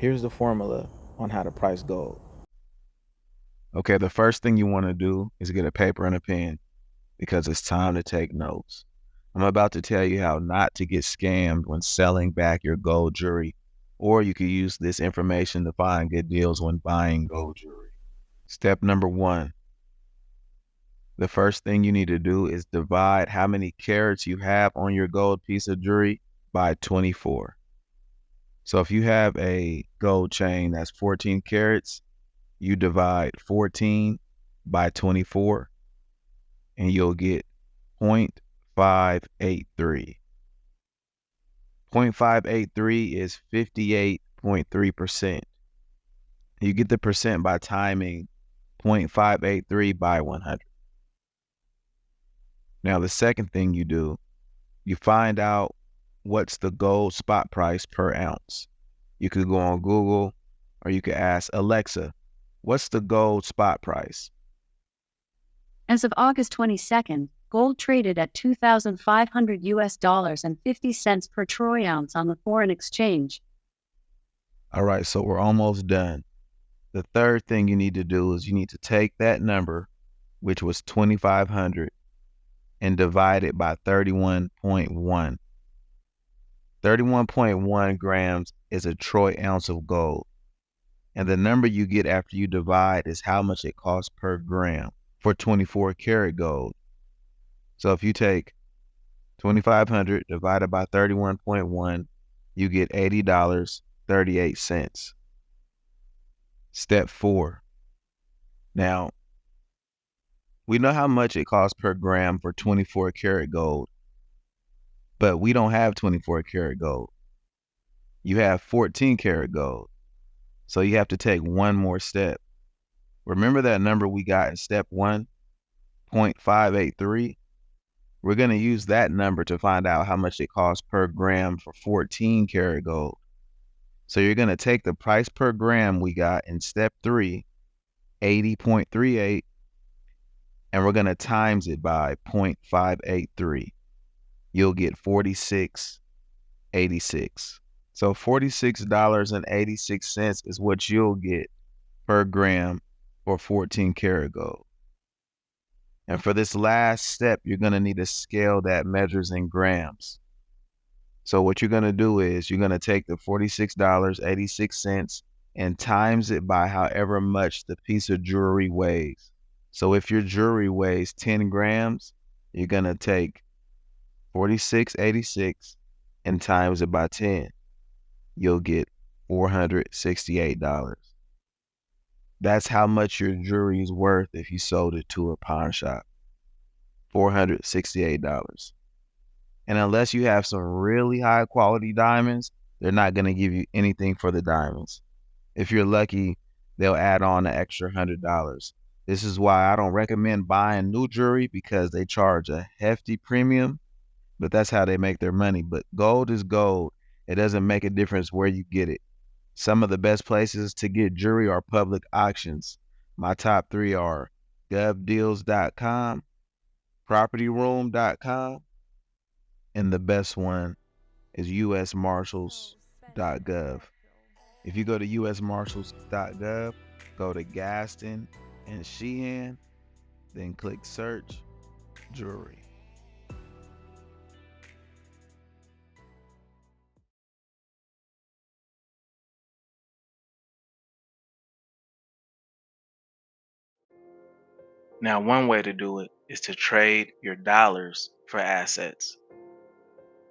Here's the formula on how to price gold. Okay, the first thing you want to do is get a paper and a pen because it's time to take notes. I'm about to tell you how not to get scammed when selling back your gold jewelry, or you can use this information to find good deals when buying gold jewelry. Step number one, the first thing you need to do is divide how many carats you have on your gold piece of jewelry by 24. So if you have a gold chain that's 14 carats, you divide 14 by 24 and you'll get 0.583. 0.583 is 58.3%. You get the percent by timing 0.583 by 100. Now, the second thing you do, you find out what's the gold spot price per ounce. You could go on Google or you could ask Alexa, what's the gold spot price? As of August 22nd, gold traded at $2,500 and 50 cents per troy ounce on the foreign exchange. All right, so we're almost done. The third thing you need to do is you need to take that number, which was 2,500, and divide it by 31.1. 31.1 grams is a troy ounce of gold. And the number you get after you divide is how much it costs per gram for 24 karat gold. So if you take 2,500 divided by 31.1, you get $80.38. Step 4. Now, we know how much it costs per gram for 24 karat gold, but we don't have 24 karat gold. You have 14 karat gold. So you have to take one more step. Remember that number we got in step 1, 0.583? We're going to use that number to find out how much it costs per gram for 14 karat gold. So you're going to take the price per gram we got in step 3, 80.38, and we're going to times it by 0.583. You'll get 46.86. So $46.86 is what you'll get per gram for 14 karat gold. And for this last step, you're going to need a scale that measures in grams. So what you're going to do is you're going to take the $46.86 and times it by however much the piece of jewelry weighs. So if your jewelry weighs 10 grams, you're going to take 46.86 and times it by 10. You'll get $468. That's how much your jewelry is worth if you sold it to a pawn shop. $468. And unless you have some really high quality diamonds, they're not going to give you anything for the diamonds. If you're lucky, they'll add on an extra $100. This is why I don't recommend buying new jewelry because they charge a hefty premium, but that's how they make their money. But gold is gold. It doesn't make a difference where you get it. Some of the best places to get jewelry are public auctions. My top 3 are govdeals.com, propertyroom.com, and the best one is usmarshals.gov. If you go to usmarshals.gov, go to Gaston and Sheehan, then click search jewelry. Now, one way to do it is to trade your dollars for assets,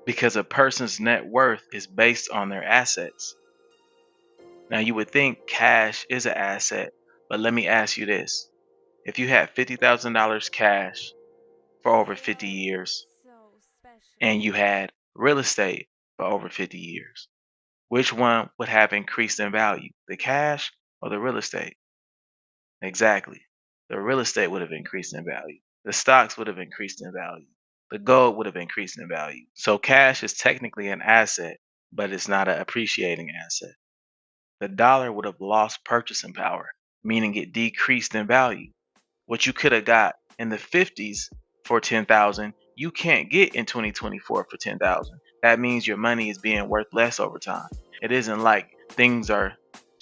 because a person's net worth is based on their assets. Now, you would think cash is an asset, but let me ask you this. If you had $50,000 cash for over 50 years and you had real estate for over 50 years, which one would have increased in value, the cash or the real estate? Exactly. The real estate would have increased in value. The stocks would have increased in value. The gold would have increased in value. So cash is technically an asset, but it's not an appreciating asset. The dollar would have lost purchasing power, meaning it decreased in value. What you could have got in the 50s for 10,000, you can't get in 2024 for 10,000. That means your money is being worth less over time. It isn't like things are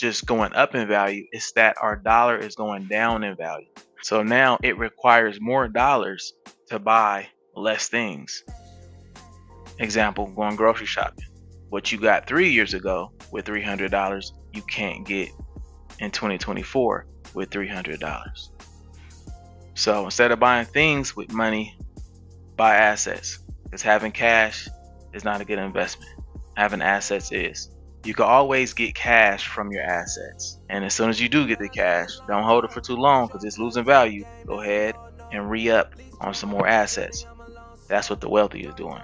just going up in value, it's that our dollar is going down in value. So now it requires more dollars to buy less things. Example, going grocery shopping. What you got 3 years ago with $300, you can't get in 2024 with $300. So instead of buying things with money, buy assets. Because having cash is not a good investment. Having assets is. You can always get cash from your assets. And as soon as you do get the cash, don't hold it for too long because it's losing value. Go ahead and re-up on some more assets. That's what the wealthy is doing.